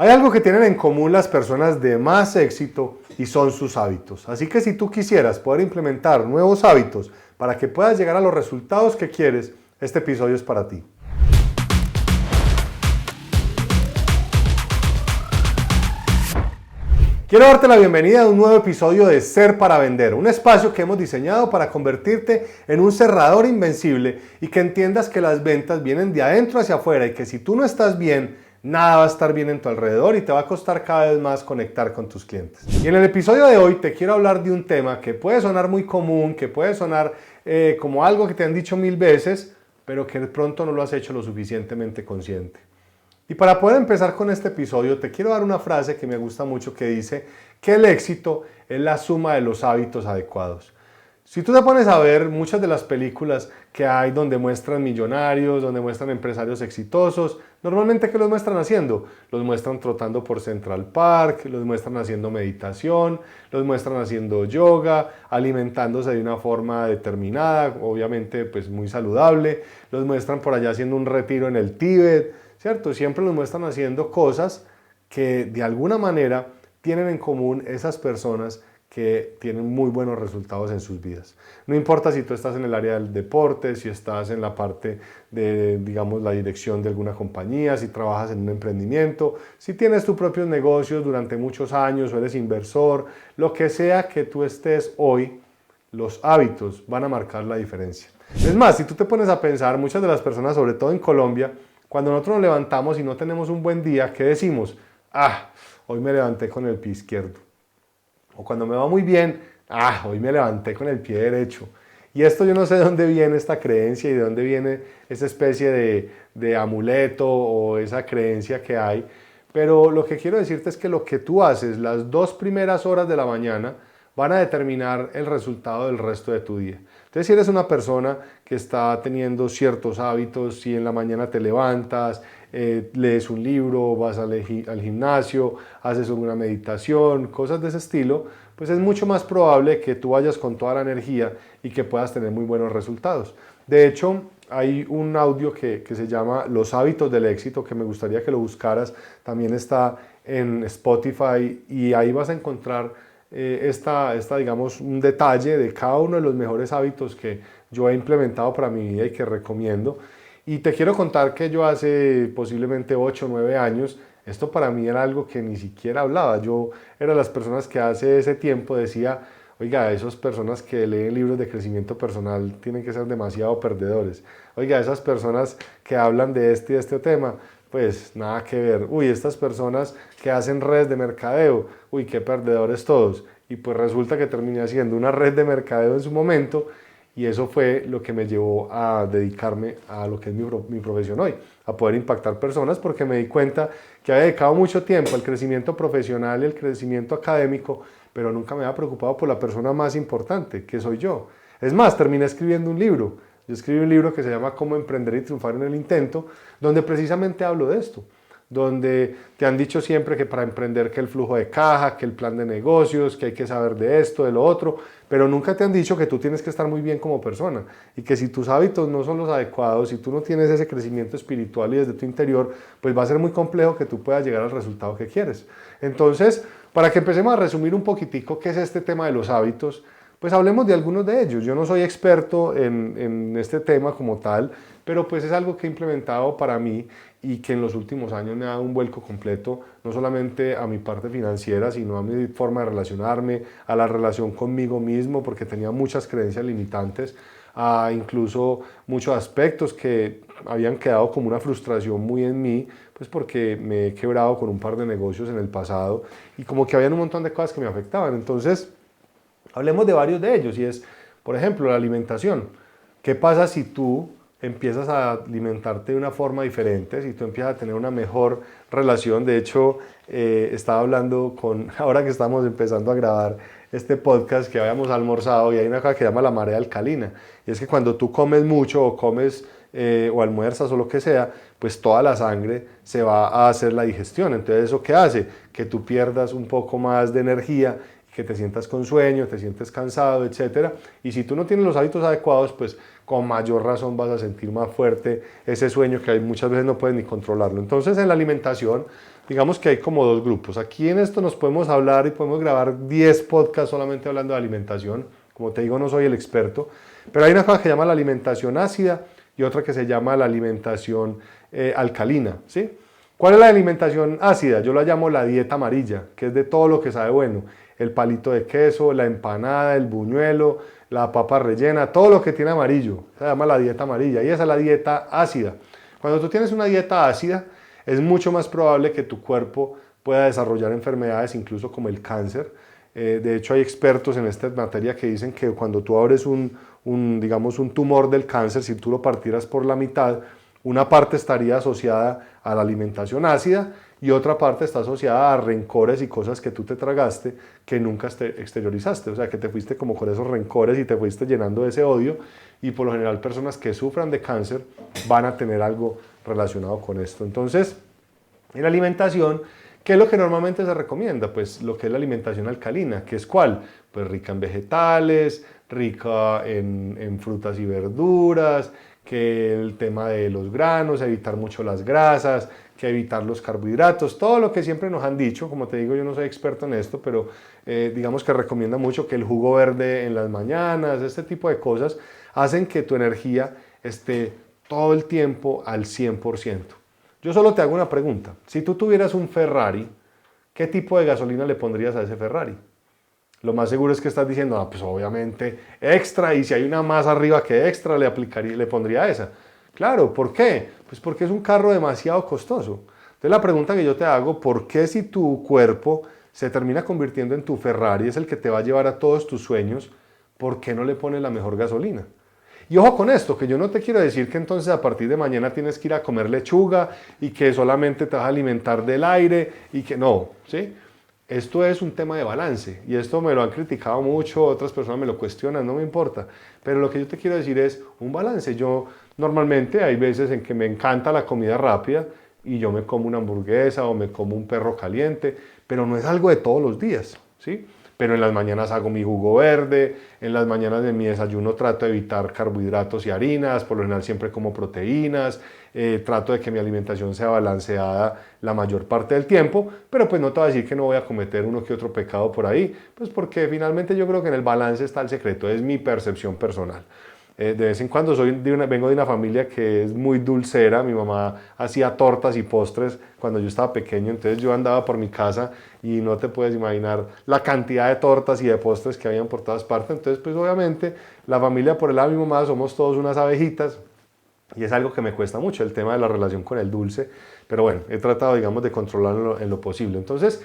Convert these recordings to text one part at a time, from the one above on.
Hay algo que tienen en común las personas de más éxito y son sus hábitos. Así que si tú quisieras poder implementar nuevos hábitos para que puedas llegar a los resultados que quieres, este episodio es para ti. Quiero darte la bienvenida a un nuevo episodio de Ser para Vender, un espacio que hemos diseñado para convertirte en un cerrador invencible y que entiendas que las ventas vienen de adentro hacia afuera y que si tú no estás bien, nada va a estar bien en tu alrededor y te va a costar cada vez más conectar con tus clientes. Y en el episodio de hoy te quiero hablar de un tema que puede sonar muy común, que puede sonar como algo que te han dicho 1000 veces, pero que de pronto no lo has hecho lo suficientemente consciente. Y para poder empezar con este episodio te quiero dar una frase que me gusta mucho que dice que el éxito es la suma de los hábitos adecuados. Si tú te pones a ver muchas de las películas que hay donde muestran millonarios, donde muestran empresarios exitosos, normalmente ¿qué los muestran haciendo? Los muestran trotando por Central Park, los muestran haciendo meditación, los muestran haciendo yoga, alimentándose de una forma determinada, obviamente pues muy saludable, los muestran por allá haciendo un retiro en el Tíbet, ¿cierto? Siempre los muestran haciendo cosas que de alguna manera tienen en común esas personas que tienen muy buenos resultados en sus vidas. No importa si tú estás en el área del deporte, si estás en la parte de, digamos, la dirección de alguna compañía, si trabajas en un emprendimiento, si tienes tus propios negocios durante muchos años o eres inversor, lo que sea que tú estés hoy, los hábitos van a marcar la diferencia. Es más, si tú te pones a pensar, muchas de las personas, sobre todo en Colombia, cuando nosotros nos levantamos y no tenemos un buen día, ¿qué decimos? Hoy me levanté con el pie izquierdo. O cuando me va muy bien, hoy me levanté con el pie derecho. Y esto yo no sé de dónde viene esta creencia y de dónde viene esa especie de amuleto o esa creencia que hay. Pero lo que quiero decirte es que lo que tú haces las 2 primeras horas de la mañana van a determinar el resultado del resto de tu día. Entonces, si eres una persona que está teniendo ciertos hábitos, si en la mañana te levantas, lees un libro, vas al gimnasio, haces alguna meditación, cosas de ese estilo, pues es mucho más probable que tú vayas con toda la energía y que puedas tener muy buenos resultados. De hecho, hay un audio que se llama Los hábitos del éxito, que me gustaría que lo buscaras, también está en Spotify y ahí vas a encontrar digamos, un detalle de cada uno de los mejores hábitos que yo he implementado para mi vida y que recomiendo. Y te quiero contar que yo hace posiblemente 8 o 9 años, esto para mí era algo que ni siquiera hablaba. Yo era de las personas que hace ese tiempo decía, oiga, esas personas que leen libros de crecimiento personal tienen que ser demasiado perdedores. Oiga, esas personas que hablan de este y de este tema, pues nada que ver. Uy, estas personas que hacen redes de mercadeo, uy, qué perdedores todos. Y pues resulta que terminé haciendo una red de mercadeo en su momento y eso fue lo que me llevó a dedicarme a lo que es mi profesión hoy, a poder impactar personas porque me di cuenta que había dedicado mucho tiempo al crecimiento profesional y al crecimiento académico, pero nunca me había preocupado por la persona más importante, que soy yo. Es más, terminé escribiendo un libro. Yo escribí un libro que se llama Cómo emprender y triunfar en el intento, donde precisamente hablo de esto, donde te han dicho siempre que para emprender que el flujo de caja, que el plan de negocios, que hay que saber de esto, de lo otro, pero nunca te han dicho que tú tienes que estar muy bien como persona y que si tus hábitos no son los adecuados, si tú no tienes ese crecimiento espiritual y desde tu interior, pues va a ser muy complejo que tú puedas llegar al resultado que quieres. Entonces, para que empecemos a resumir un poquitico qué es este tema de los hábitos, pues hablemos de algunos de ellos. Yo no soy experto en este tema como tal, pero pues es algo que he implementado para mí y que en los últimos años me ha dado un vuelco completo, no solamente a mi parte financiera, sino a mi forma de relacionarme, a la relación conmigo mismo, porque tenía muchas creencias limitantes, a incluso muchos aspectos que habían quedado como una frustración muy en mí, pues porque me he quebrado con un par de negocios en el pasado y como que habían un montón de cosas que me afectaban. Entonces, hablemos de varios de ellos y es, por ejemplo, la alimentación. ¿Qué pasa si tú empiezas a alimentarte de una forma diferente, si tú empiezas a tener una mejor relación? De hecho, estaba hablando ahora que estamos empezando a grabar este podcast, que habíamos almorzado y hay una cosa que se llama la marea alcalina. Y es que cuando tú comes mucho o comes o almuerzas o lo que sea, pues toda la sangre se va a hacer la digestión. Entonces, ¿eso qué hace? Que tú pierdas un poco más de energía, que te sientas con sueño, te sientes cansado, etc. Y si tú no tienes los hábitos adecuados, pues con mayor razón vas a sentir más fuerte ese sueño que muchas veces no puedes ni controlarlo. Entonces, en la alimentación digamos que hay como dos grupos. Aquí en esto nos podemos hablar y podemos grabar 10 podcasts solamente hablando de alimentación. Como te digo, no soy el experto, pero hay una cosa que se llama la alimentación ácida y otra que se llama la alimentación alcalina, ¿sí? ¿Cuál es la alimentación ácida? Yo la llamo la dieta amarilla, que es de todo lo que sabe bueno. El palito de queso, la empanada, el buñuelo, la papa rellena, todo lo que tiene amarillo. Se llama la dieta amarilla y esa es la dieta ácida. Cuando tú tienes una dieta ácida, es mucho más probable que tu cuerpo pueda desarrollar enfermedades, incluso como el cáncer. De hecho, hay expertos en esta materia que dicen que cuando tú abres digamos, un tumor del cáncer, si tú lo partieras por la mitad, una parte estaría asociada a la alimentación ácida y otra parte está asociada a rencores y cosas que tú te tragaste que nunca exteriorizaste. O sea, que te fuiste como con esos rencores y te fuiste llenando de ese odio. Y por lo general, personas que sufran de cáncer van a tener algo relacionado con esto. Entonces, en la alimentación, ¿qué es lo que normalmente se recomienda? Pues lo que es la alimentación alcalina, que es ¿cuál? Pues rica en vegetales, rica en frutas y verduras, que el tema de los granos, evitar mucho las grasas, que evitar los carbohidratos, todo lo que siempre nos han dicho. Como te digo, yo no soy experto en esto, pero digamos que recomienda mucho que el jugo verde en las mañanas, este tipo de cosas, hacen que tu energía esté todo el tiempo al 100%. Yo solo te hago una pregunta. Si tú tuvieras un Ferrari, ¿qué tipo de gasolina le pondrías a ese Ferrari? Lo más seguro es que estás diciendo, pues obviamente extra, y si hay una más arriba que extra, le pondría esa. Claro, ¿por qué? Pues porque es un carro demasiado costoso. Entonces la pregunta que yo te hago, ¿por qué si tu cuerpo se termina convirtiendo en tu Ferrari, es el que te va a llevar a todos tus sueños, ¿por qué no le pones la mejor gasolina? Y ojo con esto, que yo no te quiero decir que entonces a partir de mañana tienes que ir a comer lechuga y que solamente te vas a alimentar del aire y que no, ¿sí? Esto es un tema de balance y esto me lo han criticado mucho, otras personas me lo cuestionan, no me importa. Pero lo que yo te quiero decir es un balance. Yo normalmente hay veces en que me encanta la comida rápida y yo me como una hamburguesa o me como un perro caliente, pero no es algo de todos los días, ¿sí? Pero en las mañanas hago mi jugo verde, en las mañanas de mi desayuno trato de evitar carbohidratos y harinas, por lo general siempre como proteínas, trato de que mi alimentación sea balanceada la mayor parte del tiempo, pero pues no te voy a decir que no voy a cometer uno que otro pecado por ahí, pues porque finalmente yo creo que en el balance está el secreto, es mi percepción personal. De vez en cuando vengo de una familia que es muy dulcera. Mi mamá hacía tortas y postres cuando yo estaba pequeño, entonces yo andaba por mi casa y no te puedes imaginar la cantidad de tortas y de postres que habían por todas partes. Entonces pues obviamente la familia por el lado de mi mamá somos todos unas abejitas y es algo que me cuesta mucho el tema de la relación con el dulce, pero bueno, he tratado digamos de controlarlo en lo posible. Entonces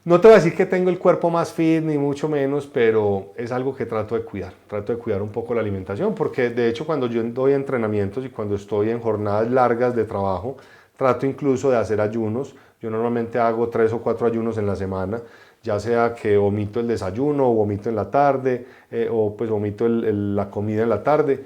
no te voy a decir que tengo el cuerpo más fit, ni mucho menos, pero es algo que trato de cuidar. Trato de cuidar un poco la alimentación, porque de hecho cuando yo doy entrenamientos y cuando estoy en jornadas largas de trabajo, trato incluso de hacer ayunos. Yo normalmente hago 3 o 4 ayunos en la semana, ya sea que omito el desayuno, o vomito en la tarde, o pues omito la comida en la tarde.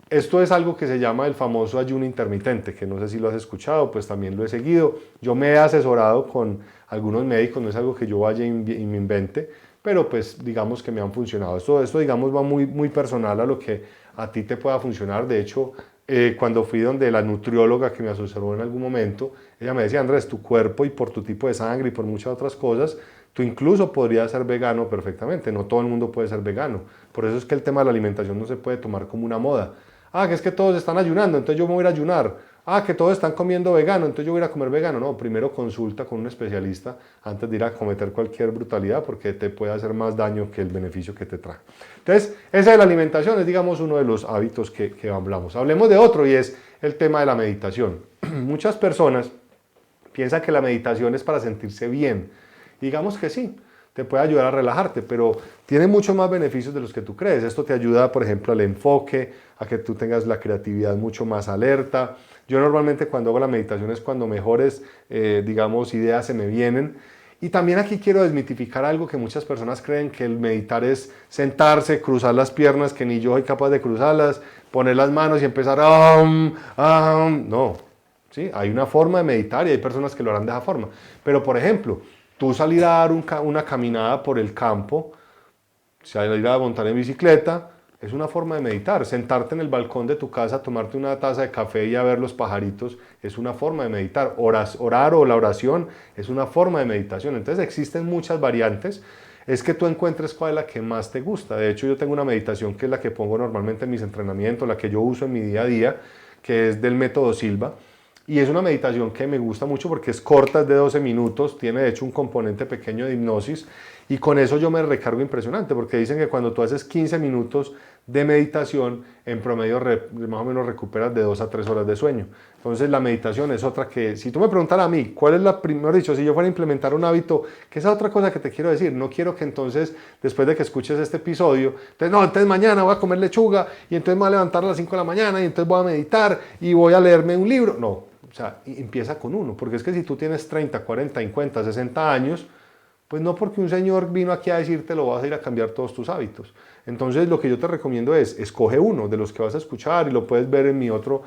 Esto es algo que se llama el famoso ayuno intermitente, que no sé si lo has escuchado, pues también lo he seguido. Yo me he asesorado con algunos médicos, no es algo que yo vaya y me invente, pero pues digamos que me han funcionado. Esto digamos va muy personal a lo que a ti te pueda funcionar. De hecho, cuando fui donde la nutrióloga que me asesoró en algún momento, ella me decía, Andrés, tu cuerpo y por tu tipo de sangre y por muchas otras cosas, tú incluso podrías ser vegano perfectamente. No todo el mundo puede ser vegano. Por eso es que el tema de la alimentación no se puede tomar como una moda. Ah, que es que todos están ayunando, entonces yo me voy a ir a ayunar. Ah, que todos están comiendo vegano, entonces yo voy a ir a comer vegano. No, primero consulta con un especialista antes de ir a cometer cualquier brutalidad porque te puede hacer más daño que el beneficio que te trae. Entonces, esa de la alimentación es, digamos, uno de los hábitos que hablamos. Hablemos de otro y es el tema de la meditación. Muchas personas piensan que la meditación es para sentirse bien. Digamos que sí, te puede ayudar a relajarte, pero tiene muchos más beneficios de los que tú crees. Esto te ayuda, por ejemplo, al enfoque, a que tú tengas la creatividad mucho más alerta. Yo normalmente cuando hago la meditación es cuando mejores, digamos, ideas se me vienen. Y también aquí quiero desmitificar algo que muchas personas creen, que el meditar es sentarse, cruzar las piernas, que ni yo soy capaz de cruzarlas, poner las manos y empezar no, ¿sí? Hay una forma de meditar y hay personas que lo harán de esa forma. Pero, por ejemplo, tú salir a dar una caminada por el campo, salir a montar en bicicleta, es una forma de meditar. Sentarte en el balcón de tu casa, tomarte una taza de café y a ver los pajaritos es una forma de meditar. Orar o la oración es una forma de meditación. Entonces existen muchas variantes. Es que tú encuentres cuál es la que más te gusta. De hecho, yo tengo una meditación que es la que pongo normalmente en mis entrenamientos, la que yo uso en mi día a día, que es del método Silva. Y es una meditación que me gusta mucho porque es corta, es de 12 minutos, tiene de hecho un componente pequeño de hipnosis y con eso yo me recargo impresionante porque dicen que cuando tú haces 15 minutos de meditación, en promedio más o menos recuperas de 2 a 3 horas de sueño. Entonces la meditación es otra que, si tú me preguntaras a mí, ¿cuál es la primera, dicho, si yo fuera a implementar un hábito, que esa es otra cosa que te quiero decir, no quiero que entonces, después de que escuches este episodio, entonces mañana voy a comer lechuga y entonces me voy a levantar a las 5 de la mañana y entonces voy a meditar y voy a leerme un libro, no. O sea, empieza con uno, porque es que si tú tienes 30, 40, 50, 60 años, pues no porque un señor vino aquí a decírtelo vas a ir a cambiar todos tus hábitos. Entonces lo que yo te recomiendo es, escoge uno de los que vas a escuchar y lo puedes ver en mi otro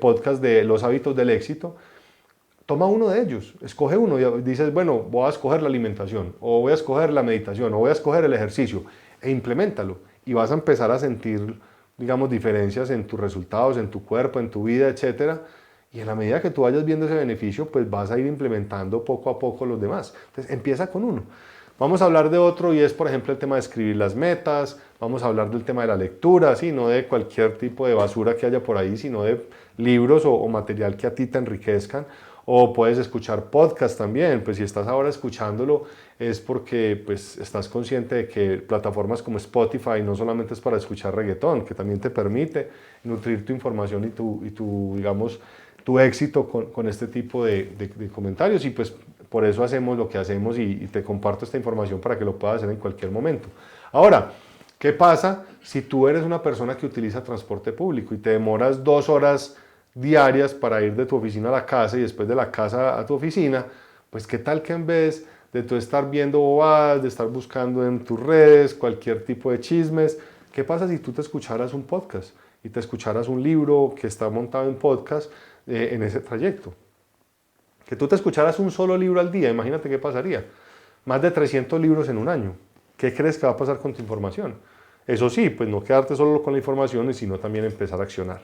podcast de los hábitos del éxito. Toma uno de ellos, escoge uno y dices, bueno, voy a escoger la alimentación, o voy a escoger la meditación, o voy a escoger el ejercicio, e impleméntalo. Y vas a empezar a sentir, digamos, diferencias en tus resultados, en tu cuerpo, en tu vida, etcétera. Y en la medida que tú vayas viendo ese beneficio, pues vas a ir implementando poco a poco los demás. Entonces empieza con uno. Vamos a hablar de otro y es, por ejemplo, el tema de escribir las metas. Vamos a hablar del tema de la lectura, ¿sí? No de cualquier tipo de basura que haya por ahí, sino de libros o material que a ti te enriquezcan. O puedes escuchar podcast también. Pues si estás ahora escuchándolo es porque pues, estás consciente de que plataformas como Spotify no solamente es para escuchar reggaetón, que también te permite nutrir tu información y tu digamos, tu éxito con este tipo de comentarios y pues por eso hacemos lo que hacemos y te comparto esta información para que lo puedas hacer en cualquier momento. Ahora, ¿qué pasa si tú eres una persona que utiliza transporte público y te demoras 2 horas diarias para ir de tu oficina a la casa y después de la casa a tu oficina? Pues qué tal que en vez de tú estar viendo bobadas, de estar buscando en tus redes cualquier tipo de chismes, ¿qué pasa si tú te escucharas un podcast y te escucharas un libro que está montado en podcast en ese trayecto? Que tú te escucharas un solo libro al día, imagínate qué pasaría. Más de 300 libros en un año. ¿Qué crees que va a pasar con tu información? Eso sí, pues no quedarte solo con la información, sino también empezar a accionar.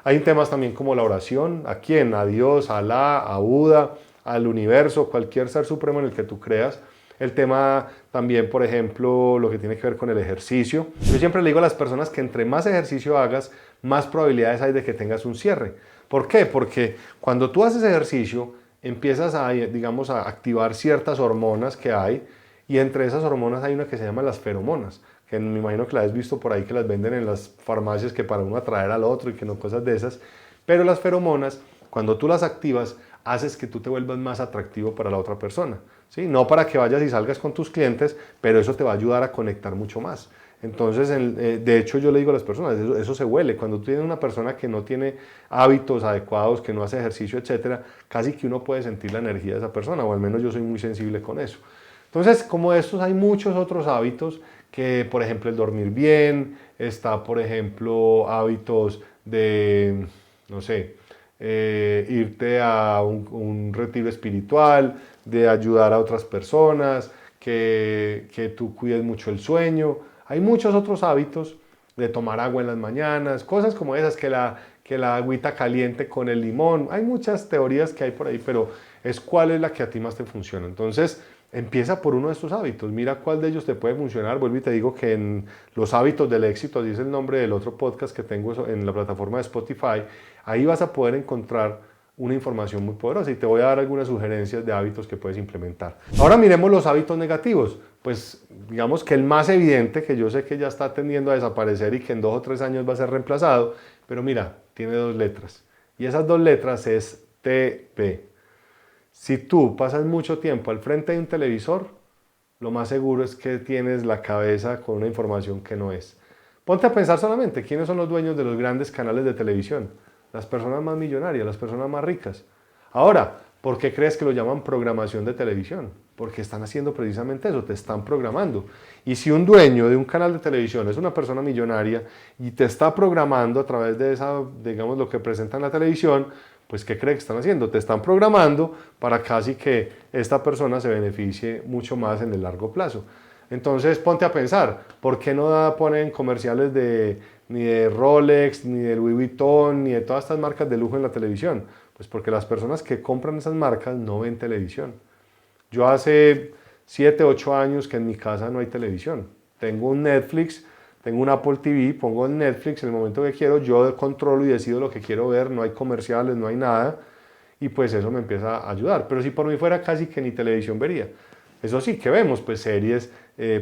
Hay temas también como la oración. ¿A quién? A Dios, a Alá, a Buda, al universo, cualquier ser supremo en el que tú creas. El tema también, por ejemplo, lo que tiene que ver con el ejercicio. Yo siempre le digo a las personas que entre más ejercicio hagas, más probabilidades hay de que tengas un cierre. ¿Por qué? Porque cuando tú haces ejercicio, empiezas a, digamos, a activar ciertas hormonas que hay, y entre esas hormonas hay una que se llama las feromonas, que me imagino que la has visto por ahí, que las venden en las farmacias, que para uno atraer al otro y que no cosas de esas. Pero las feromonas, cuando tú las activas, haces que tú te vuelvas más atractivo para la otra persona, ¿sí? No para que vayas y salgas con tus clientes, pero eso te va a ayudar a conectar mucho más. Entonces, de hecho, yo le digo a las personas, eso se huele. Cuando tú tienes una persona que no tiene hábitos adecuados, que no hace ejercicio, etcétera, casi que uno puede sentir la energía de esa persona, o al menos yo soy muy sensible con eso. Entonces, como estos, hay muchos otros hábitos que, por ejemplo, el dormir bien, está, por ejemplo, hábitos de, no sé, irte a un retiro espiritual, de ayudar a otras personas, que tú cuides mucho el sueño. Hay muchos otros hábitos de tomar agua en las mañanas, cosas como esas, que la agüita caliente con el limón. Hay muchas teorías que hay por ahí, pero es cuál es la que a ti más te funciona. Entonces, empieza por uno de estos hábitos, mira cuál de ellos te puede funcionar. Vuelvo y te digo que en Los Hábitos del Éxito, así es el nombre del otro podcast que tengo en la plataforma de Spotify, ahí vas a poder encontrar una información muy poderosa y te voy a dar algunas sugerencias de hábitos que puedes implementar. Ahora miremos los hábitos negativos. Pues digamos que el más evidente, que yo sé que ya está tendiendo a desaparecer y que en 2 o 3 años va a ser reemplazado, pero mira, tiene 2 letras y esas 2 letras es TV. Si tú pasas mucho tiempo al frente de un televisor, lo más seguro es que tienes la cabeza con una información que no es. Ponte a pensar solamente, ¿quiénes son los dueños de los grandes canales de televisión? Las personas más millonarias, las personas más ricas. Ahora, ¿por qué crees que lo llaman programación de televisión? Porque están haciendo precisamente eso, te están programando. Y si un dueño de un canal de televisión es una persona millonaria y te está programando a través de esa, digamos, lo que presenta en la televisión, pues ¿qué crees que están haciendo? Te están programando para casi que esta persona se beneficie mucho más en el largo plazo. Entonces ponte a pensar, ¿por qué no ponen comerciales ni de Rolex, ni de Louis Vuitton, ni de todas estas marcas de lujo en la televisión? Pues porque las personas que compran esas marcas no ven televisión. Yo hace 7, 8 años que en mi casa no hay televisión. Tengo un Netflix, tengo un Apple TV, pongo en Netflix en el momento que quiero, yo controlo y decido lo que quiero ver, no hay comerciales, no hay nada, y pues eso me empieza a ayudar. Pero si por mí fuera, casi que ni televisión vería. Eso sí, que vemos pues series,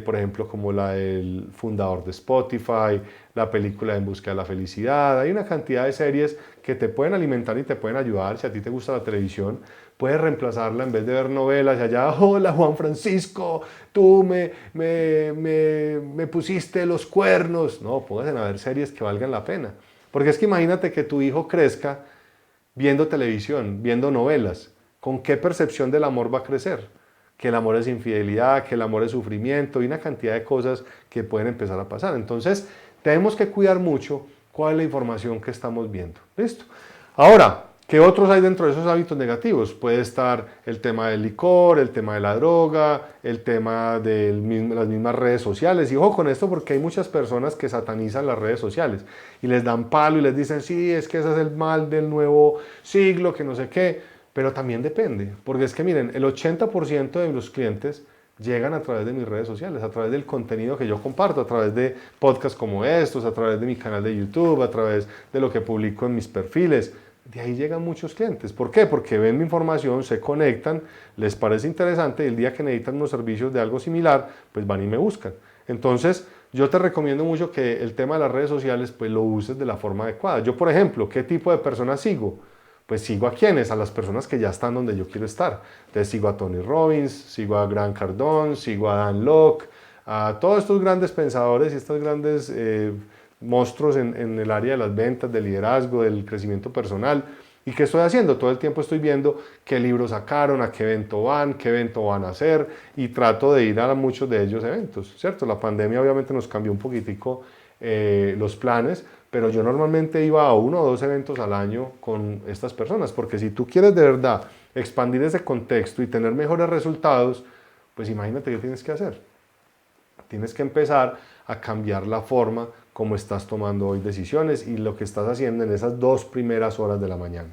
por ejemplo, como la del fundador de Spotify, la película En busca de la felicidad. Hay una cantidad de series que te pueden alimentar y te pueden ayudar. Si a ti te gusta la televisión, puedes reemplazarla en vez de ver novelas y allá, hola Juan Francisco, tú me pusiste los cuernos. No, pónganse a ver series que valgan la pena. Porque es que imagínate que tu hijo crezca viendo televisión, viendo novelas. ¿Con qué percepción del amor va a crecer? Que el amor es infidelidad, que el amor es sufrimiento y una cantidad de cosas que pueden empezar a pasar. Entonces, tenemos que cuidar mucho cuál es la información que estamos viendo. ¿Listo? Ahora, ¿qué otros hay dentro de esos hábitos negativos? Puede estar el tema del licor, el tema de la droga, el tema de las mismas redes sociales. Y ojo con esto porque hay muchas personas que satanizan las redes sociales y les dan palo y les dicen, sí, es que ese es el mal del nuevo siglo, que no sé qué. Pero también depende, porque es que miren, el 80% de los clientes llegan a través de mis redes sociales, a través del contenido que yo comparto, a través de podcasts como estos, a través de mi canal de YouTube, a través de lo que publico en mis perfiles. De ahí llegan muchos clientes. ¿Por qué? Porque ven mi información, se conectan, les parece interesante y el día que necesitan unos servicios de algo similar, pues van y me buscan. Entonces, yo te recomiendo mucho que el tema de las redes sociales, pues lo uses de la forma adecuada. Yo, por ejemplo, ¿qué tipo de personas sigo? Pues sigo a quienes, a las personas que ya están donde yo quiero estar. Entonces sigo a Tony Robbins, sigo a Grant Cardone, sigo a Dan Lok, a todos estos grandes pensadores y estos grandes monstruos en el área de las ventas, del liderazgo, del crecimiento personal. ¿Y qué estoy haciendo? Todo el tiempo estoy viendo qué libros sacaron, a qué evento van a hacer y trato de ir a muchos de ellos eventos, ¿cierto? La pandemia obviamente nos cambió un poquitico los planes, pero yo normalmente iba a 1 o 2 eventos al año con estas personas, porque si tú quieres de verdad expandir ese contexto y tener mejores resultados, pues imagínate qué tienes que hacer. Tienes que empezar a cambiar la forma como estás tomando hoy decisiones y lo que estás haciendo en esas 2 primeras horas de la mañana.